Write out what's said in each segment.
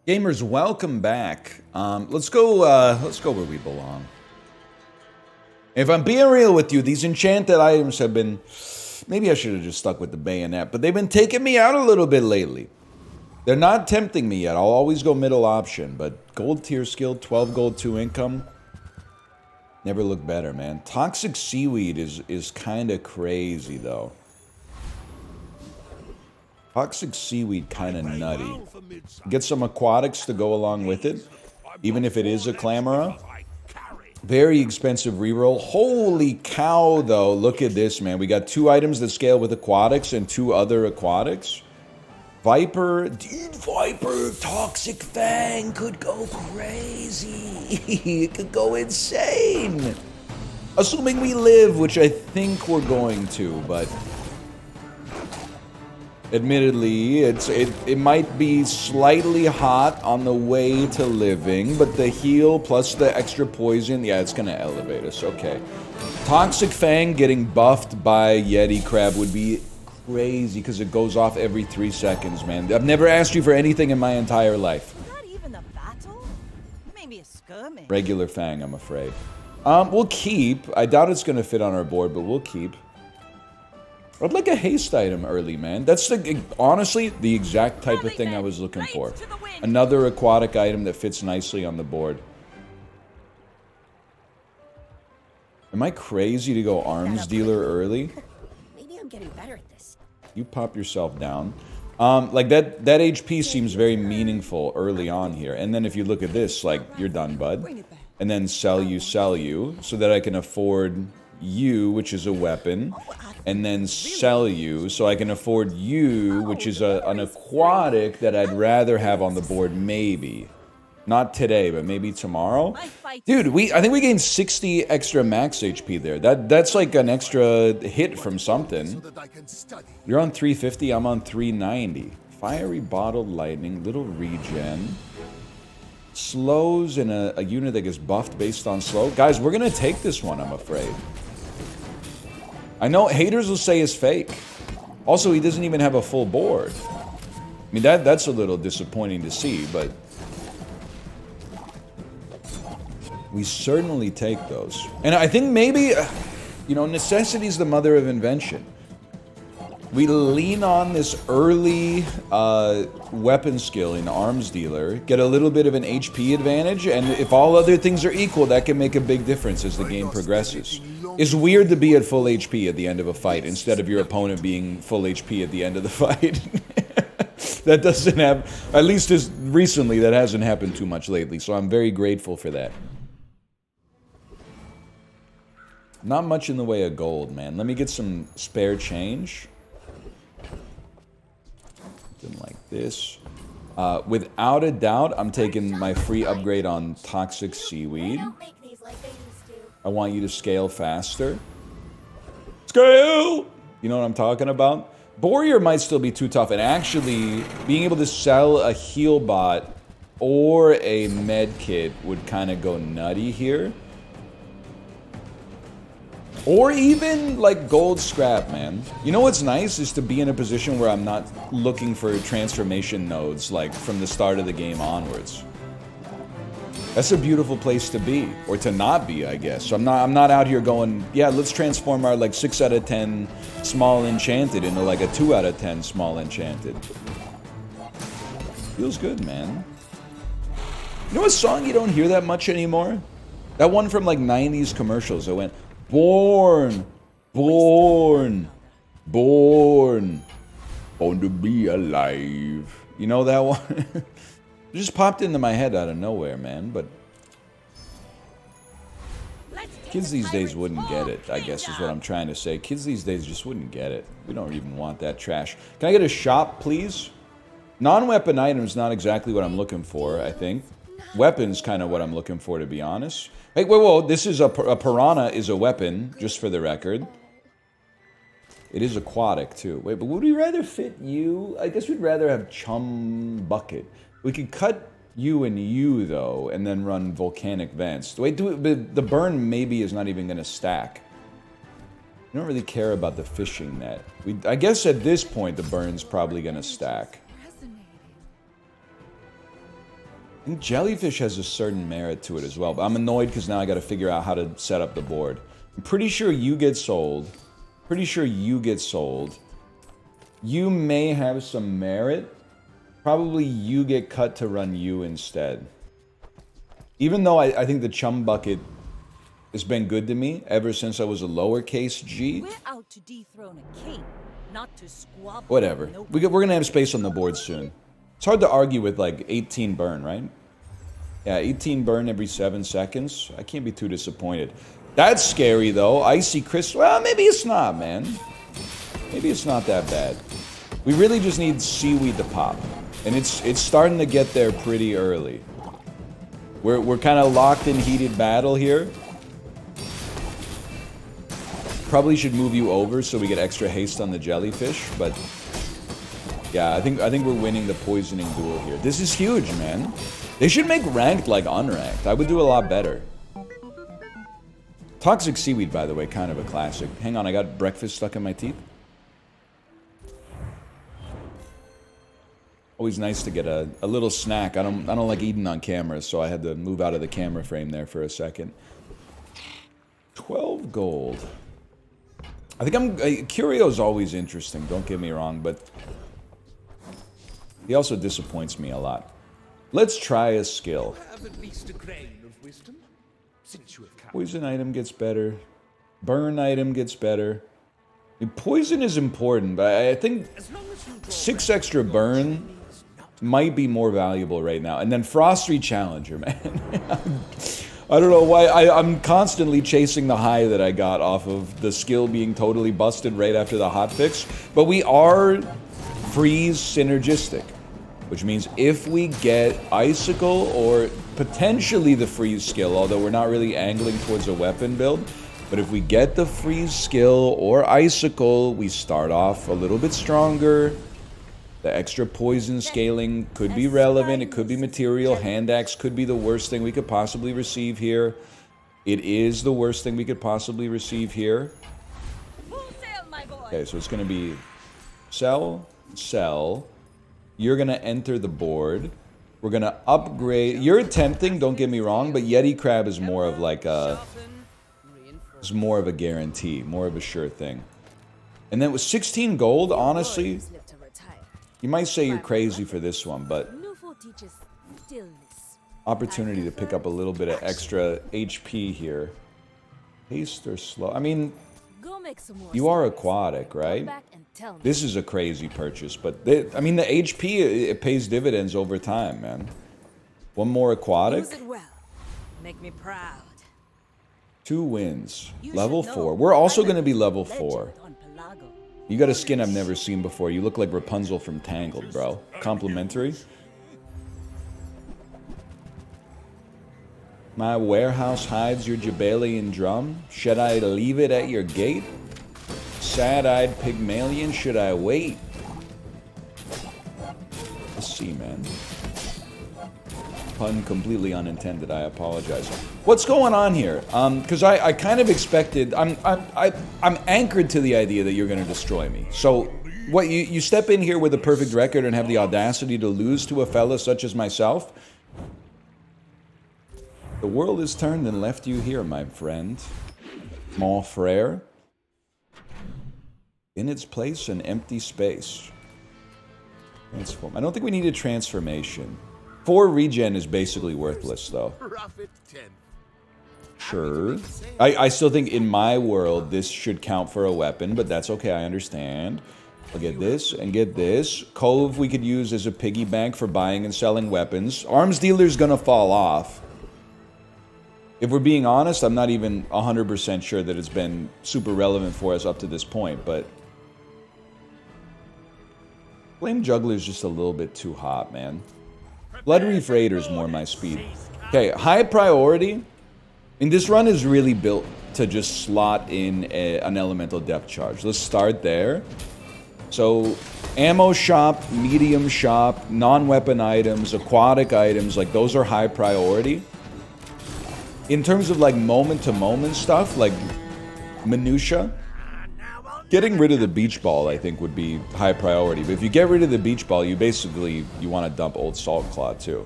Gamers, welcome back. Let's go where we belong. If I'm being real with you, these enchanted items have been... Maybe I should have just stuck with the bayonet, but they've been taking me out a little bit lately. They're not tempting me yet. I'll always go middle option, but gold tier skill, 12 gold, 2 income. Never looked better, man. Toxic seaweed is kind of crazy, though. Toxic seaweed kind of nutty. Get some aquatics to go along with it, even if it is a Clamora. Very expensive reroll. Holy cow, though. Look at this, man. We got 2 items that scale with aquatics and 2 other aquatics. Viper. Dude, Viper. Toxic Fang could go crazy. It could go insane. Assuming we live, which I think we're going to, but... Admittedly, it might be slightly hot on the way to living, but the heal plus the extra poison, yeah, it's gonna elevate us. Okay. Toxic Fang getting buffed by Yeti Crab would be crazy because it goes off every 3 seconds, man. I've never asked you for anything in my entire life. Not even a battle? Maybe a skirmish. Regular Fang, I'm afraid. We'll keep. I doubt it's gonna fit on our board, but we'll keep. I'd like a haste item early, man. That's honestly the exact type of thing I was looking for. Another aquatic item that fits nicely on the board. Am I crazy to go arms dealer early? Maybe I'm getting better at this. You pop yourself down. Like that HP seems very meaningful early on here. And then if you look at this, like, you're done, bud. And then sell you, so that I can afford you, which is a weapon. And then sell you, so I can afford you, which is an aquatic that I'd rather have on the board, maybe. Not today, but maybe tomorrow. Dude, I think we gained 60 extra max HP there. That's like an extra hit from something. You're on 350, I'm on 390. Fiery Bottled Lightning, little regen. Slows in a unit that gets buffed based on slow. Guys, we're gonna take this one, I'm afraid. I know haters will say it's fake. Also, he doesn't even have a full board. I mean, that's a little disappointing to see, but... we certainly take those. And I think maybe, you know, necessity is the mother of invention. We lean on this early weapon skill in arms dealer, get a little bit of an HP advantage, and if all other things are equal, that can make a big difference as the game progresses. It's weird to be at full HP at the end of a fight instead of your opponent being full HP at the end of the fight. That doesn't have, at least as recently, that hasn't happened too much lately, so I'm very grateful for that. Not much in the way of gold, man. Let me get some spare change. Something like this. Without a doubt, I'm taking my free upgrade on Toxic Seaweed. I want you to scale faster. Scale! You know what I'm talking about? Warrior might still be too tough, and actually, being able to sell a heal bot or a med kit would kind of go nutty here. Or even, like, gold scrap, man. You know what's nice is to be in a position where I'm not looking for transformation nodes, like, from the start of the game onwards. That's a beautiful place to be. Or to not be, I guess. So I'm not out here going, yeah, let's transform our, like, 6 out of 10 small enchanted into, like, a 2 out of 10 small enchanted. Feels good, man. You know what song you don't hear that much anymore? That one from, like, 90s commercials that went... Born to be alive. You know that one? It just popped into my head out of nowhere, man, but... kids these days wouldn't get it, I guess is what I'm trying to say. Kids these days just wouldn't get it. We don't even want that trash. Can I get a shop, please? Non-weapon items not exactly what I'm looking for, I think. Weapons kind of what I'm looking for, to be honest. Hey, whoa, this is a piranha is a weapon, just for the record. It is aquatic, too. Wait, but would we rather fit you? I guess we'd rather have Chum Bucket. We could cut you and you, though, and then run Volcanic Vents. Wait, the burn maybe is not even going to stack. We don't really care about the fishing net. I guess at this point, the burn's probably going to stack. think jellyfish has a certain merit to it as well, but I'm annoyed because now I got to figure out how to set up the board. I'm pretty sure you get sold. Pretty sure you get sold. You may have some merit. Probably you get cut to run you instead. Even though I think the chum bucket has been good to me ever since I was a lowercase g. We're out to dethrone a king, not to squabble. Whatever. We're going to have space on the board soon. It's hard to argue with like 18 burn, right? Yeah, 18 burn every 7 seconds. I can't be too disappointed. That's scary though. Icy crystal. Well, maybe it's not, man. Maybe it's not that bad. We really just need seaweed to pop. And it's starting to get there pretty early. We're kind of locked in heated battle here. Probably should move you over so we get extra haste on the jellyfish, but yeah, I think we're winning the poisoning duel here. This is huge, man. They should make ranked like unranked. I would do a lot better. Toxic seaweed, by the way, kind of a classic. Hang on, I got breakfast stuck in my teeth. Always nice to get a little snack. I don't like eating on camera, so I had to move out of the camera frame there for a second. 12 gold. I think Curio's always interesting, don't get me wrong, but he also disappoints me a lot. Let's try a skill. Have at least a grain of wisdom, since you have come. Poison item gets better. Burn item gets better. I mean, poison is important, but I think 6 extra burn might be more valuable right now. And then Frosty Challenger, man. I don't know why. I'm constantly chasing the high that I got off of the skill being totally busted right after the hotfix. But we are freeze synergistic, which means if we get Icicle or potentially the freeze skill, although we're not really angling towards a weapon build, but if we get the freeze skill or Icicle, we start off a little bit stronger. The extra poison scaling could be relevant. It could be material. Hand axe could be the worst thing we could possibly receive here. It is the worst thing we could possibly receive here. Okay, so it's going to be sell, sell. You're going to enter the board. We're going to upgrade. You're tempting, don't get me wrong, but Yeti Crab is more of like a... It's more of a guarantee, more of a sure thing. And then with 16 gold, honestly... You might say you're crazy for this one, but opportunity to pick up a little bit of extra HP here. Haste or slow? I mean, you are aquatic, right? This is a crazy purchase, but I mean, the HP, it pays dividends over time, man. One more aquatic. Make me proud. 2 wins. Level 4. We're also going to be level 4. You got a skin I've never seen before. You look like Rapunzel from Tangled, bro. Complimentary. My warehouse hides your Jabalian drum. Should I leave it at your gate? Sad-eyed Pygmalion, should I wait? Let's see, man. Pun completely unintended. I apologize. What's going on here? Because I kind of expected. I'm anchored to the idea that you're going to destroy me. So, what you step in here with a perfect record and have the audacity to lose to a fella such as myself? The world has turned and left you here, my friend, mon frère. In its place, an empty space. Transform. I don't think we need a transformation. 4 regen is basically worthless, though. Sure. I still think in my world this should count for a weapon, but that's okay, I understand. I'll get this and get this. Cove we could use as a piggy bank for buying and selling weapons. Arms dealer's gonna fall off. If we're being honest, I'm not even 100% sure that it's been super relevant for us up to this point, but... Flame Juggler's just a little bit too hot, man. Blood Reef Raider's more my speed. Okay, high priority. I mean, this run is really built to just slot in an elemental depth charge. Let's start there. So, ammo shop, medium shop, non-weapon items, aquatic items, like those are high priority. In terms of like moment-to-moment stuff, like minutia, getting rid of the beach ball, I think, would be high priority. But if you get rid of the beach ball, you basically, you want to dump old Salt Claw, too.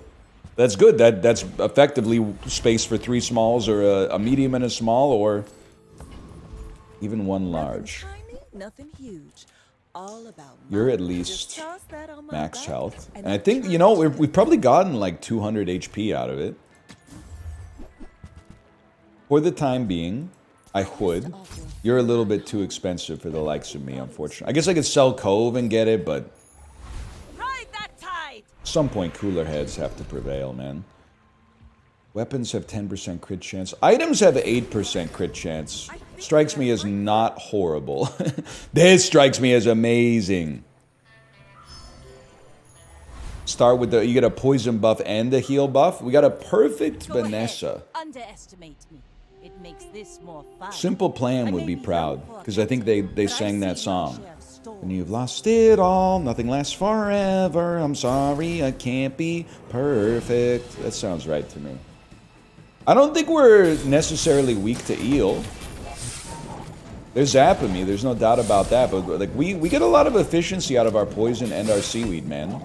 That's good. That's effectively space for 3 smalls or a medium and a small, or even 1 large. Nothing tiny, nothing huge. All about You're at money. least Just toss that on my max back health. and And I then think, turn you know, to we've probably gotten like 200 HP out of it. For the time being, I would. You're a little bit too expensive for the likes of me, unfortunately. I guess I could sell Cove and get it, but Ride that tide. at some point cooler heads have to prevail, man. Weapons have 10% crit chance. Items have 8% crit chance. Strikes me as not horrible. This strikes me as amazing. Start with the... You get a poison buff and a heal buff. We got a perfect Go Vanessa. ahead. Underestimate me. It makes this more fun. Simple Plan I would may be young proud, for a because I think they but I sang that see my song. share of stories. When you've lost it all, nothing lasts forever. I'm sorry, I can't be perfect. That sounds right to me. I don't think we're necessarily weak to eel. They're zapping me, there's no doubt about that, but like we get a lot of efficiency out of our poison and our seaweed, man.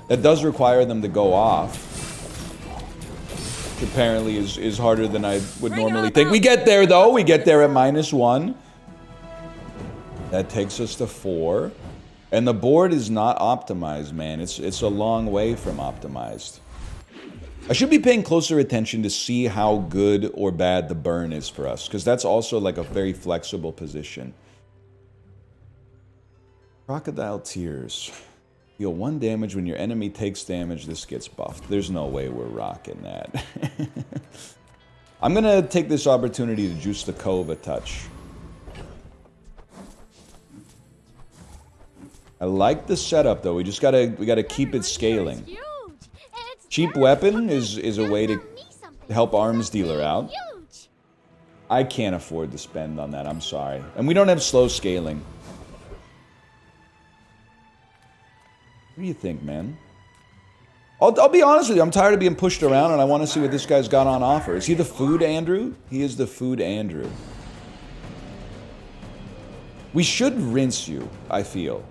That does require them to go off. Which apparently is harder than I would normally think. We get there though, we get there at -1. That takes us to 4. And the board is not optimized, man. It's a long way from optimized. I should be paying closer attention to see how good or bad the burn is for us, because that's also like a very flexible position. Crocodile Tears. Deal 1 damage when your enemy takes damage. This gets buffed. There's no way we're rocking that. I'm gonna take this opportunity to juice the Cove a touch. I like the setup though. We gotta keep it scaling. Cheap weapon is a way to help arms dealer out. I can't afford to spend on that, I'm sorry. And we don't have slow scaling. What do you think, man? I'll be honest with you, I'm tired of being pushed around and I want to see what this guy's got on offer. Is he the food Andrew? He is the food Andrew. We should rinse you, I feel.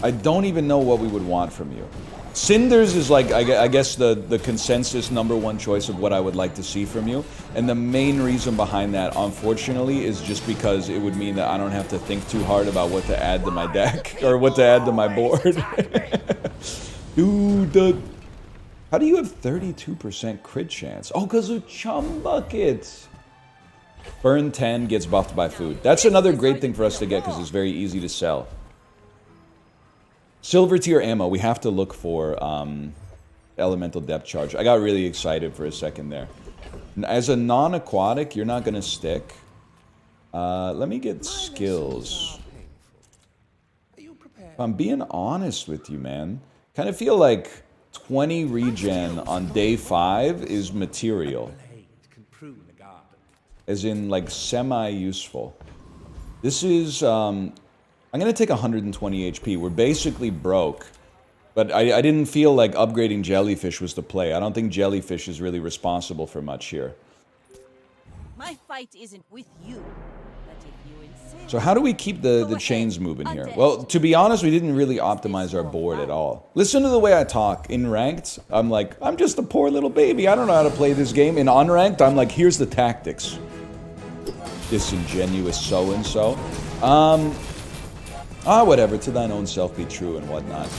I don't even know what we would want from you. Cinders is like, I guess, the consensus #1 choice of what I would like to see from you. And the main reason behind that, unfortunately, is just because it would mean that I don't have to think too hard about what to add to my deck, or what to add to my board. Dude, how do you have 32% crit chance? Oh, because of Chum Buckets. Burn 10 gets buffed by food. That's another great thing for us to get, because it's very easy to sell. Silver tier ammo, we have to look for elemental depth charge. I got really excited for a second there. As a non-aquatic, you're not going to stick. Let me get skills. If I'm being honest with you, man, kind of feel like 20 regen on day 5 is material. As in, like, semi-useful. This is, I'm going to take 120 HP. We're basically broke. But I didn't feel like upgrading Jellyfish was the play. I don't think Jellyfish is really responsible for much here. My fight isn't with you, but if you insist. So how do we keep the chains moving here? Well, to be honest, we didn't really optimize our board at all. Listen to the way I talk. In ranked, I'm like, I'm just a poor little baby. I don't know how to play this game. In unranked, I'm like, here's the tactics. Disingenuous so-and-so. Whatever, to thine own self be true and whatnot.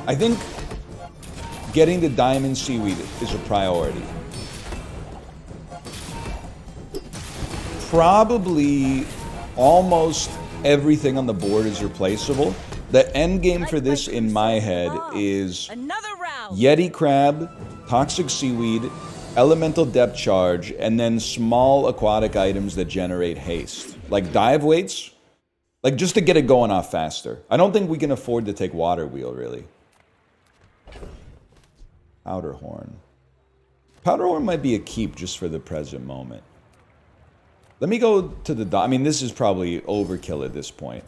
I think getting the diamond seaweed is a priority. Probably almost everything on the board is replaceable. The end game for this in my head is Yeti Crab, Toxic Seaweed, Elemental Depth Charge, and then small aquatic items that generate haste. Like dive weights, like just to get it going off faster. I don't think we can afford to take Water Wheel, really. Powder Horn. Powder Horn might be a keep just for the present moment. Let me go to the... I mean, this is probably overkill at this point.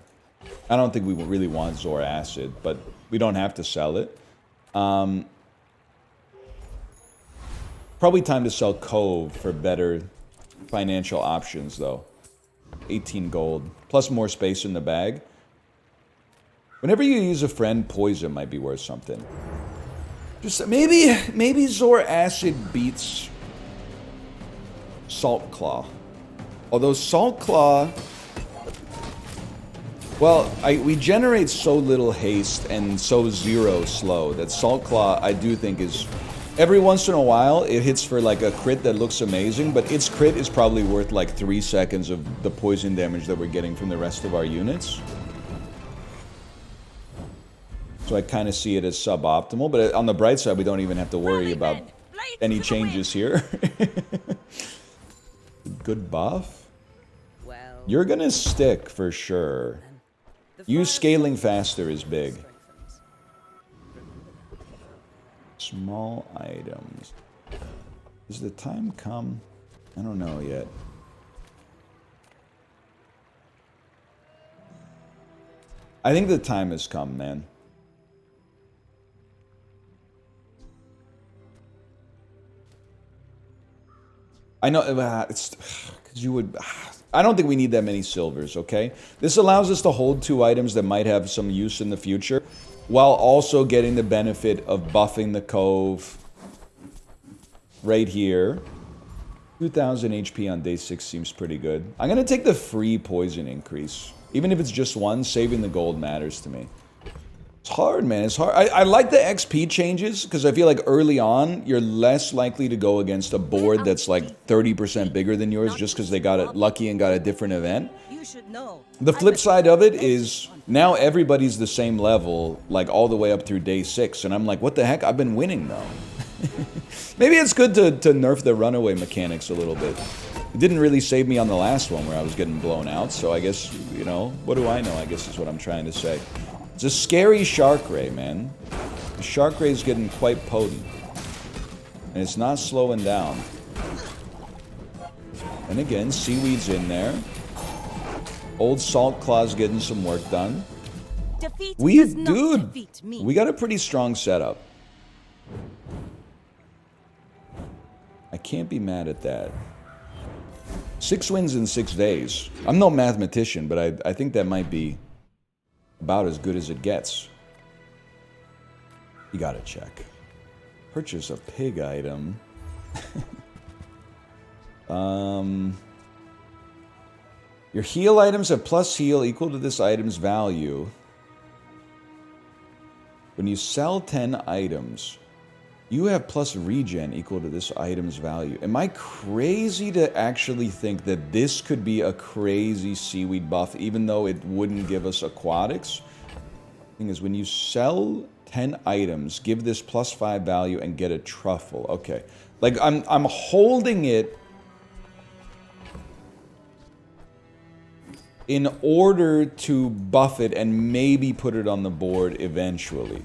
I don't think we really want Zor Acid, but we don't have to sell it. Probably time to sell Cove for better financial options, though. 18 gold, plus more space in the bag. Whenever you use a friend, poison might be worth something. Just maybe Zor Acid beats Salt Claw. Although Salt Claw, well, we generate so little haste and so zero slow that Salt Claw I do think is, every once in a while it hits for like a crit that looks amazing, but its crit is probably worth like 3 seconds of the poison damage that we're getting from the rest of our units. So I kind of see it as suboptimal, but on the bright side, we don't even have to worry about any changes here. Good buff. Well, You're gonna stick for sure. You scaling faster is big. Small items. Does the time come? I don't know yet. I think the time has come, man. I know it's because you would. I don't think we need that many silvers, okay? This allows us to hold 2 items that might have some use in the future, while also getting the benefit of buffing the cove right here. 2,000 HP on day 6 seems pretty good. I'm gonna take the free poison increase. Even if it's just 1, saving the gold matters to me. It's hard, man. It's hard. I like the XP changes because I feel like early on you're less likely to go against a board that's like 30% bigger than yours just because they got it lucky and got a different event. you should know. The flip side of it is now everybody's the same level, like all the way up through day 6, and I'm like, what the heck? I've been winning though. Maybe it's good to nerf the runaway mechanics a little bit. It didn't really save me on the last one where I was getting blown out, so I guess, you know, what do I know, I guess is what I'm trying to say. It's a scary Shark Ray, man. The Shark Ray is getting quite potent. And it's not slowing down. And again, Seaweed's in there. Old Salt Claw's getting some work done. Defeat We, does not dude, defeat me. we got a pretty strong setup. I can't be mad at that. 6 wins in 6 days. I'm no mathematician, but I think that might be about as good as it gets. You gotta check. Purchase a pig item. Your heal items have plus heal equal to this item's value. When you sell 10 items, you have plus regen equal to this item's value. Am I crazy to actually think that this could be a crazy seaweed buff, even though it wouldn't give us aquatics? The thing is, when you sell 10 items, give this plus 5 value and get a truffle. Okay. Like, I'm holding it in order to buff it and maybe put it on the board eventually.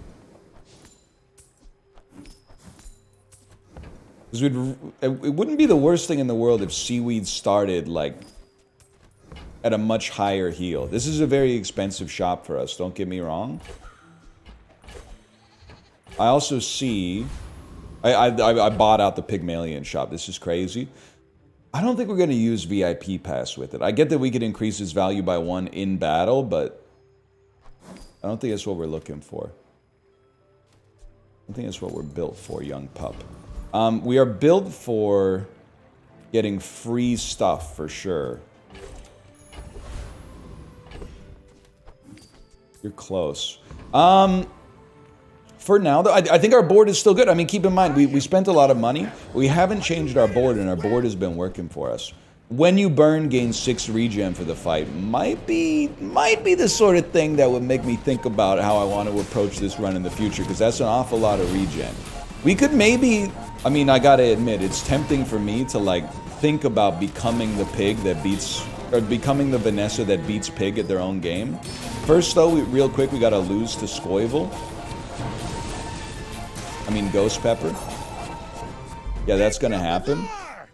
Because it wouldn't be the worst thing in the world if Seaweed started, like, at a much higher heal. This is a very expensive shop for us, don't get me wrong. I also see... I bought out the Pygmalion shop. This is crazy. I don't think we're going to use VIP Pass with it. I get that we could increase its value by 1 in battle, but I don't think that's what we're looking for. I think that's what we're built for, young pup. We are built for getting free stuff, for sure. You're close. For now, though, I think our board is still good. I mean, keep in mind, we spent a lot of money. We haven't changed our board, and our board has been working for us. When you burn, gain 6 regen for the fight. Might be the sort of thing that would make me think about how I want to approach this run in the future, because that's an awful lot of regen. We could maybe... I mean, I gotta admit, it's tempting for me to, like, think about becoming the pig that beats... or becoming the Vanessa that beats Pig at their own game. First, though, real quick, we gotta lose to Scoivel. I mean, Ghost Pepper. Yeah, that's gonna happen.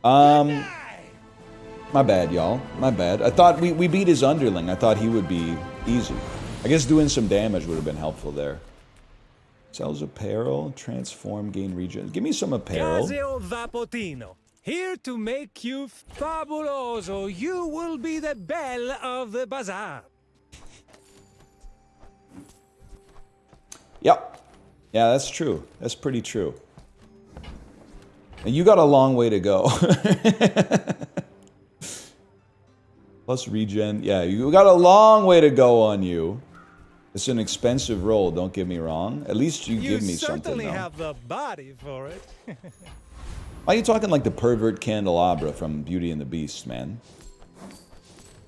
My bad, y'all. My bad. I thought we beat his underling. I thought he would be easy. I guess doing some damage would have been helpful there. Sells apparel, transform, gain regen. Give me some apparel. Casio Vapotino, here to make you fabuloso. You will be the belle of the bazaar. Yep. Yeah, that's true. That's pretty true. And you got a long way to go. Plus regen. Yeah, you got a long way to go on you. It's an expensive roll, don't get me wrong. At least you give me something, though. You certainly have the body for it. Why are you talking like the pervert candelabra from Beauty and the Beast, man?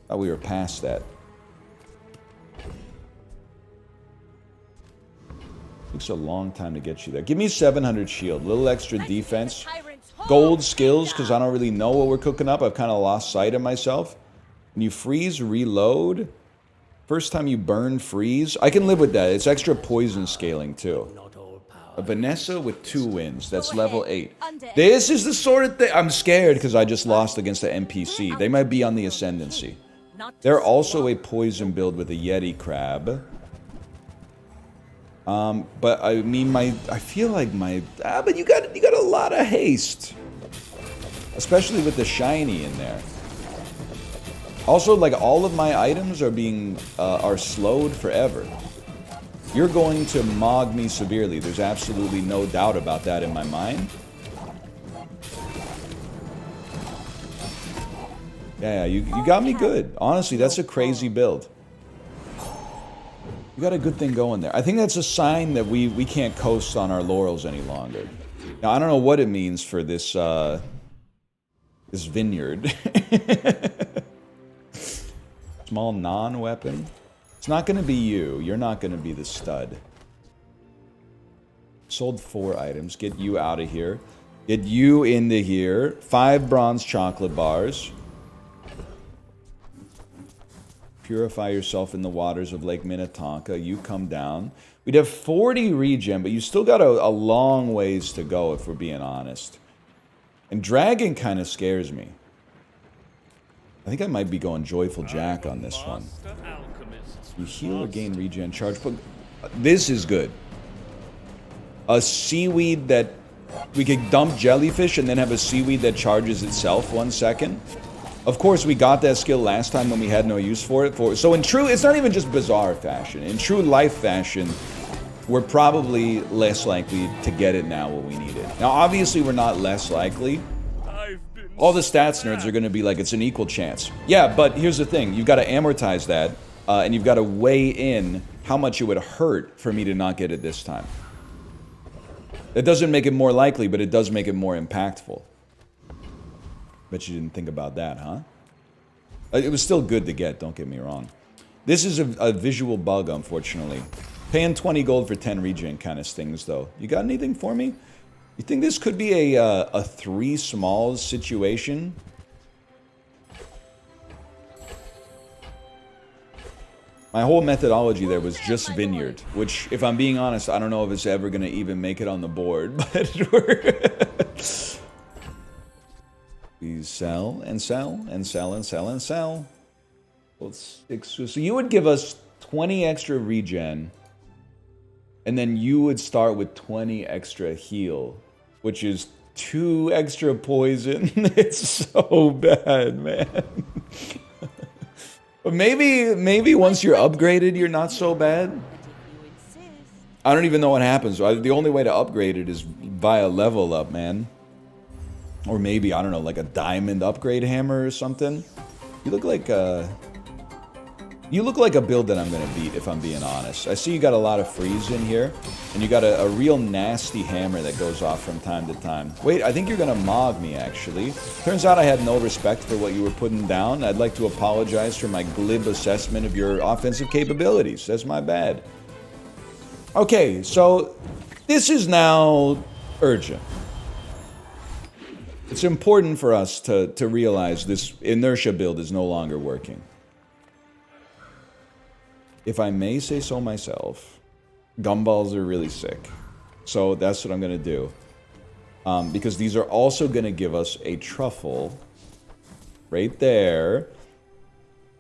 Thought we were past that. Takes a long time to get you there. Give me 700 shield, a little extra defense. Gold skills, because I don't really know what we're cooking up. I've kind of lost sight of myself. When you freeze, reload. First time you burn, freeze. I can live with that. It's extra poison scaling, too. A Vanessa with 2 wins. That's level 8. This is the sort of thing... I'm scared because I just lost against the NPC. They might be on the Ascendancy. They're also a poison build with a Yeti crab. But I mean, I feel like my... but you got a lot of haste. Especially with the shiny in there. Also, like, all of my items are slowed forever. You're going to mog me severely. There's absolutely no doubt about that in my mind. Yeah, you got me good. Honestly, that's a crazy build. You got a good thing going there. I think that's a sign that we can't coast on our laurels any longer. Now, I don't know what it means for this, this vineyard. Small non-weapon. It's not going to be you. You're not going to be the stud. Sold 4 items. Get you out of here. Get you into here. 5 bronze chocolate bars. Purify yourself in the waters of Lake Minnetonka. You come down. We'd have 40 regen, but you still got a long ways to go if we're being honest. And Dragon kind of scares me. I think I might be going Joyful Jack on this one. You heal or gain regen charge. But this is good. A seaweed that... We could dump jellyfish and then have a seaweed that charges itself 1 second. Of course, we got that skill last time when we had no use for it. So in true... It's not even just Bazaar fashion. In true life fashion, we're probably less likely to get it now when we need it. Now, obviously, we're not less likely. All the stats nerds are going to be like, it's an equal chance. Yeah, but here's the thing. You've got to amortize that, and you've got to weigh in how much it would hurt for me to not get it this time. That doesn't make it more likely, but it does make it more impactful. Bet you didn't think about that, huh? It was still good to get, don't get me wrong. This is a visual bug, unfortunately. Paying 20 gold for 10 regen kind of stings, though. You got anything for me? You think this could be a 3 smalls situation? My whole methodology there was just vineyard, which, if I'm being honest, I don't know if it's ever going to even make it on the board, but we're... We sell and sell and sell and sell and sell. Well, so you would give us 20 extra regen, and then you would start with 20 extra heal, which is 2 extra poison. It's so bad, man. But maybe once you're upgraded, you're not so bad. I don't even know what happens. The only way to upgrade it is via level up, man. Or maybe, I don't know, like a diamond upgrade hammer or something. You look like a build that I'm going to beat, if I'm being honest. I see you got a lot of freeze in here, and you got a real nasty hammer that goes off from time to time. Wait, I think you're going to mog me, actually. Turns out I had no respect for what you were putting down. I'd like to apologize for my glib assessment of your offensive capabilities. That's my bad. Okay, so this is now urgent. It's important for us to realize this inertia build is no longer working. If I may say so myself, gumballs are really sick. So that's what I'm going to do. Because these are also going to give us a truffle right there.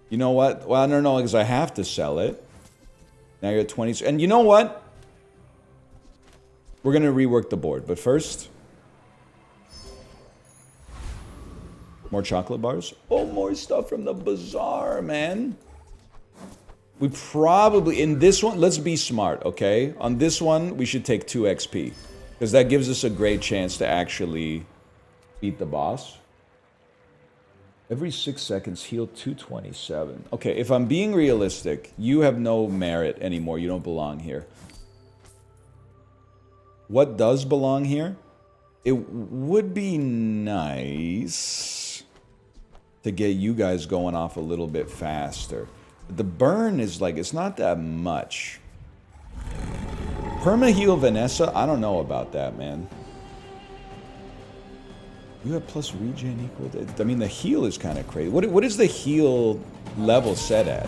You know what? Well, I don't know because I have to sell it. Now you're at 20. And you know what? We're going to rework the board. But first... More chocolate bars. Oh, more stuff from the Bazaar, man. We probably, in this one, let's be smart, okay? On this one, we should take 2 XP. Because that gives us a great chance to actually beat the boss. Every 6 seconds, heal 227. Okay, if I'm being realistic, you have no merit anymore. You don't belong here. What does belong here? It would be nice to get you guys going off a little bit faster. But the burn is like, it's not that much. Perma heal Vanessa? I don't know about that, man. You have plus regen equal to... I mean, the heal is kind of crazy. What is the heal level set at?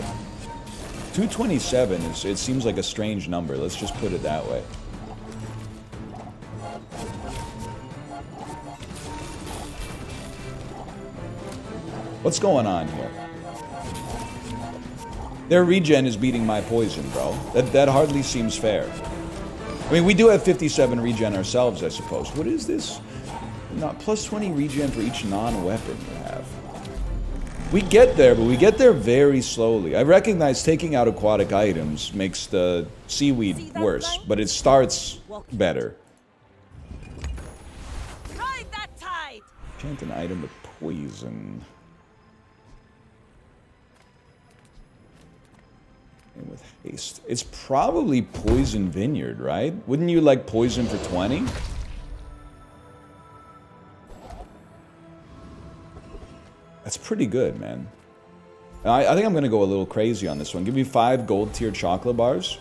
227 is... It seems like a strange number. Let's just put it that way. What's going on here? Their regen is beating my poison, bro. That hardly seems fair. I mean, we do have 57 regen ourselves, I suppose. What is this? Not plus 20 regen for each non-weapon you have. We get there, but we get there very slowly. I recognize taking out aquatic items makes the seaweed worse, but it starts better. Ride that tide. Enchant an item with poison. And with haste. It's probably poison vineyard, right? Wouldn't you like poison for 20? That's pretty good, man. I think I'm going to go a little crazy on this one. Give me 5 gold tier chocolate bars.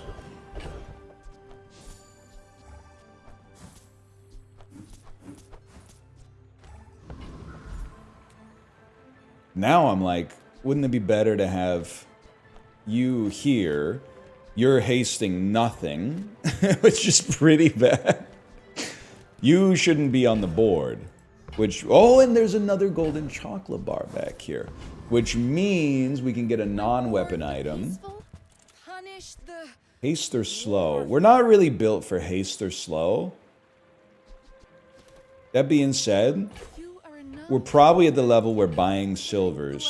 Now I'm like, wouldn't it be better to have you here? You're hasting nothing, which is pretty bad. You shouldn't be on the board. Which, oh, and there's another golden chocolate bar back here. Which means we can get a non-weapon item. Haste or slow. We're not really built for haste or slow. That being said, we're probably at the level where buying silvers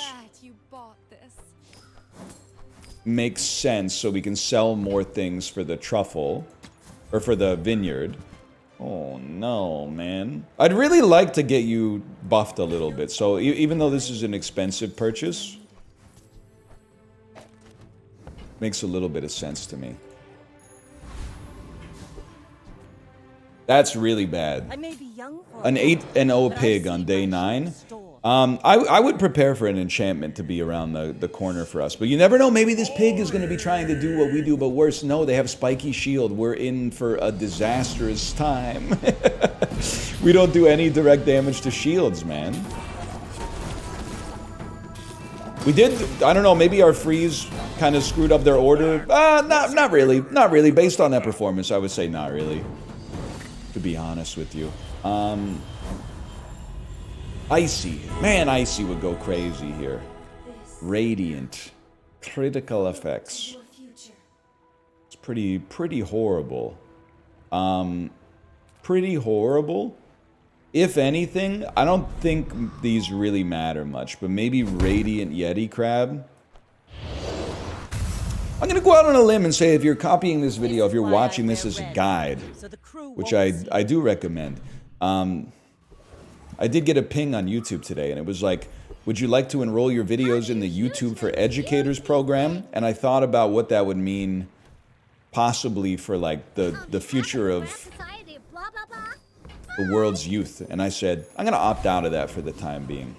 makes sense so we can sell more things for the truffle. Or for the vineyard. Oh no, man. I'd really like to get you buffed a little bit. So even though this is an expensive purchase, makes a little bit of sense to me. That's really bad. I may be young for An 8-0 pig on day 9. I would prepare for an enchantment to be around the corner for us. But you never know. Maybe this pig is going to be trying to do what we do, but worse. No, they have spiky shield. We're in for a disastrous time. We don't do any direct damage to shields, man. We did, I don't know, maybe our freeze kind of screwed up their order. Not really. Not really. Based on that performance, I would say not really. To be honest with you. Icy. Man, Icy would go crazy here. Radiant. Critical effects. It's pretty horrible. Pretty horrible. If anything, I don't think these really matter much, but maybe Radiant Yeti Crab. I'm gonna go out on a limb and say if you're copying this video, if you're watching this as a guide, which I do recommend, I did get a ping on YouTube today, and it was like, would you like to enroll your videos in the YouTube for Educators program? And I thought about what that would mean possibly for like the future of the world's youth. And I said, I'm going to opt out of that for the time being.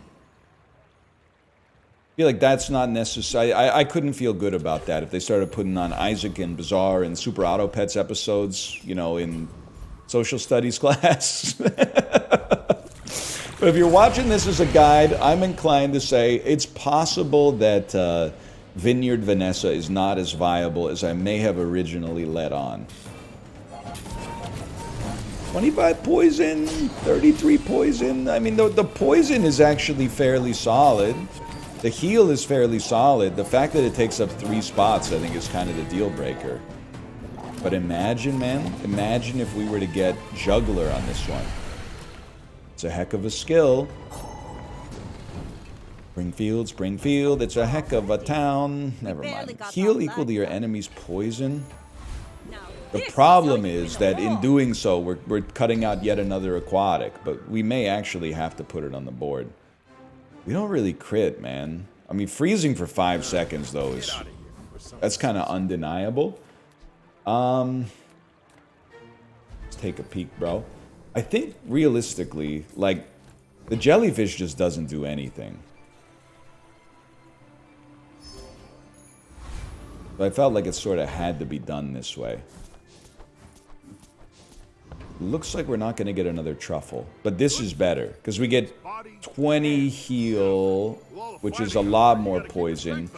I feel like that's not necessary. I couldn't feel good about that if they started putting on Isaac and Bazaar and Super Auto Pets episodes, you know, in social studies class. But if you're watching this as a guide, I'm inclined to say it's possible that Vineyard Vanessa is not as viable as I may have originally let on. 25 poison, 33 poison. I mean, the poison is actually fairly solid. The heal is fairly solid. The fact that it takes up 3 spots, I think, is kind of the deal breaker. But imagine, man, imagine if we were to get Juggler on this one. It's a heck of a skill. Springfield, it's a heck of a town. Never barely mind. got Heal that equal to back. your enemy's poison. Now, The this problem going to is win a that in war. doing so, we're cutting out yet another aquatic, but we may actually have to put it on the board. We don't really crit, man. I mean, freezing for 5 seconds, though, is... That's kind of undeniable. Let's take a peek, bro. I think, realistically, like, the jellyfish just doesn't do anything. But I felt like it sort of had to be done this way. Looks like we're not going to get another truffle. But this is better, because we get 20 heal, which is a lot more poison.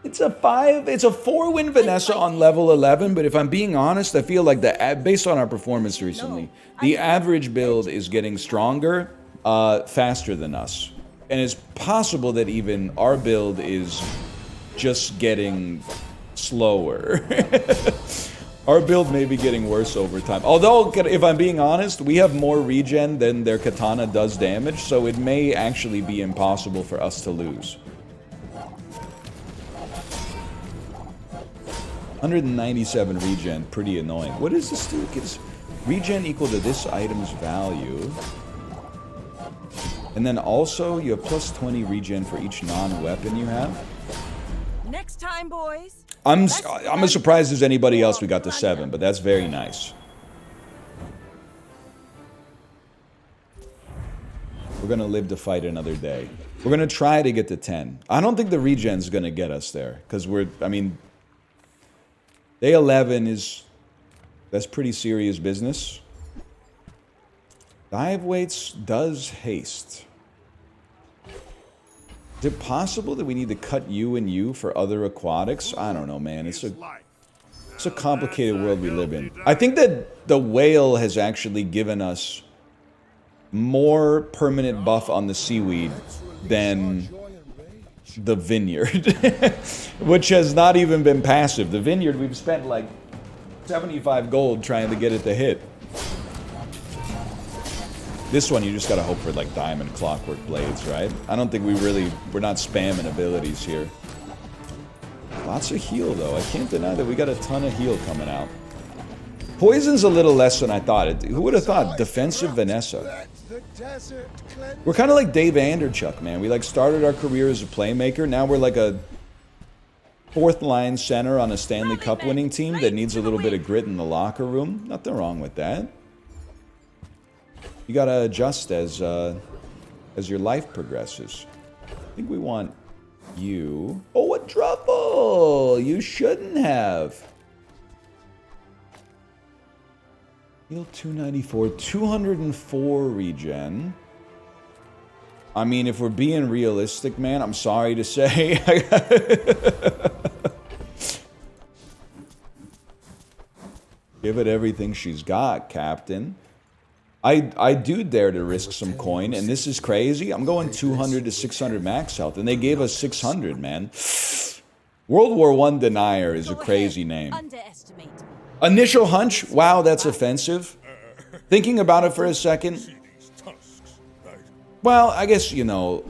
It's a 4-win Vanessa on level 11, but if I'm being honest, I feel like based on our performance recently, the average build is getting stronger faster than us. And it's possible that even our build is just getting slower. Our build may be getting worse over time. Although, if I'm being honest, we have more regen than their katana does damage, so it may actually be impossible for us to lose. 197 regen, pretty annoying. What is this do? Is regen equal to this item's value? And then also, you have plus 20 regen for each non-weapon you have. Next time, boys. I'm as surprised as anybody else we got to 7, but that's very nice. We're gonna live to fight another day. We're gonna try to get to 10. I don't think the regen's gonna get us there, because I mean, day 11 that's pretty serious business. Dive weights does haste. Is it possible that we need to cut you and you for other aquatics? I don't know, man. It's a complicated world we live in. I think that the whale has actually given us more permanent buff on the seaweed than the vineyard, which has not even been passive. The vineyard, we've spent like 75 gold trying to get it to hit. This one, you just gotta hope for, like, diamond clockwork blades, right? I don't think we're not spamming abilities here. Lots of heal, though. I can't deny that we got a ton of heal coming out. Poison's a little less than I thought. Who would have thought? Defensive Vanessa. We're kind of like Dave Anderchuk, man. We, like, started our career as a playmaker. Now we're like a 4th-line center on a Stanley Cup winning team that needs a little bit of grit in the locker room. Nothing wrong with that. You gotta adjust as your life progresses. I think we want you. Oh, a truffle! You shouldn't have. Heal 294, 204 regen. I mean, if we're being realistic, man, I'm sorry to say. Give it everything she's got, Captain. I do dare to risk some coin, and this is crazy. I'm going 200 to 600 max health, and they gave us 600, man. World War I Denier is a crazy name. Underestimate me. Initial hunch, wow, that's offensive. Thinking about it for a second, well, I guess, you know,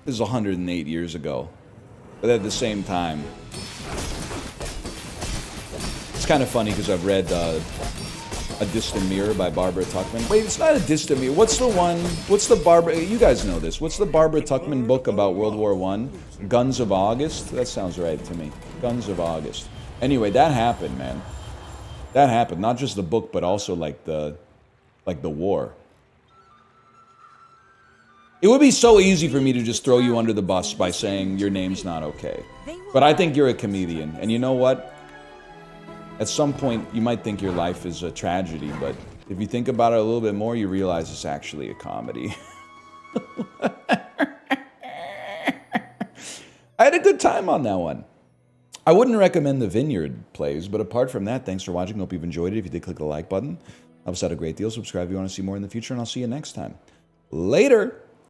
this is 108 years ago. But at the same time, it's kind of funny because I've read A Distant Mirror by Barbara Tuchman. Wait, it's not A Distant Mirror. What's the Barbara... You guys know this. What's the Barbara Tuchman book about World War I? Guns of August? That sounds right to me. Guns of August. Anyway, that happened, man. That happened. Not just the book, but also, like the war. It would be so easy for me to just throw you under the bus by saying your name's not okay. But I think you're a comedian. And you know what? At some point, you might think your life is a tragedy, but if you think about it a little bit more, you realize it's actually a comedy. I had a good time on that one. I wouldn't recommend the Vineyard plays, but apart from that, thanks for watching. Hope you've enjoyed it. If you did, click the like button. Helps out a great deal. Subscribe if you want to see more in the future, and I'll see you next time. Later!